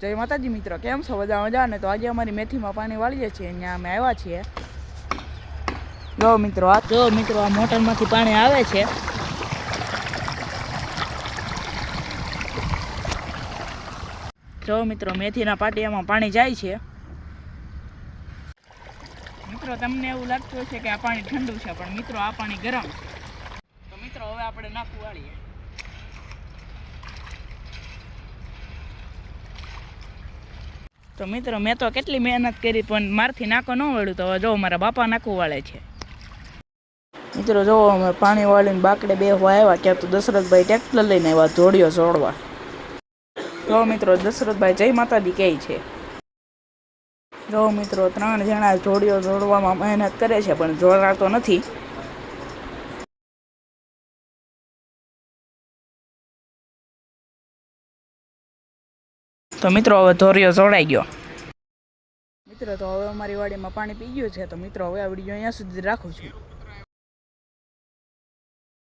જય માતાજી મિત્રો, કેમ છો? બધા મજા ને? તો આજે અમારી મેથીમાં પાણી વાળીએ છીએ. અહીંયા અમે આવ્યા છીએ. જો મિત્રો આ મોટરમાંથી પાણી આવે છે. જો મિત્રો મેથીના પાટિયામાં પાણી જાય છે. મિત્રો તમને એવું લાગતું હશે કે આ પાણી ઠંડુ છે, પણ મિત્રો આ પાણી ગરમ છે. તો મિત્રો હવે આપણે નાખું વાળીએ. તો મિત્રો મેં તો કેટલી મહેનત કરી પણ મારથી નાકો ન વળ્યું. તો હવે જો મારા બાપા નાકું વાળે છે. મિત્રો જો અમે પાણી વાળીને બાકડે બેહવા આવ્યા ક્યાં તો દશરથભાઈ ટ્રેક્ટર લઈને આવ્યા જોડિયો જોડવા. જો મિત્રો દશરથભાઈ જય માતાજી કહે છે. જો મિત્રો 3 જણા જોડિયો જોડવામાં મહેનત કરે છે પણ જોડાતો નથી. તો મિત્રો હવે ધોરિયો જોડાઈ ગયો. મિત્રો તો હવે અમારી વાડીમાં પાણી પી ગયું છે. તો મિત્રો હવે આ વિડીયો અહીંયા સુધી રાખું છું.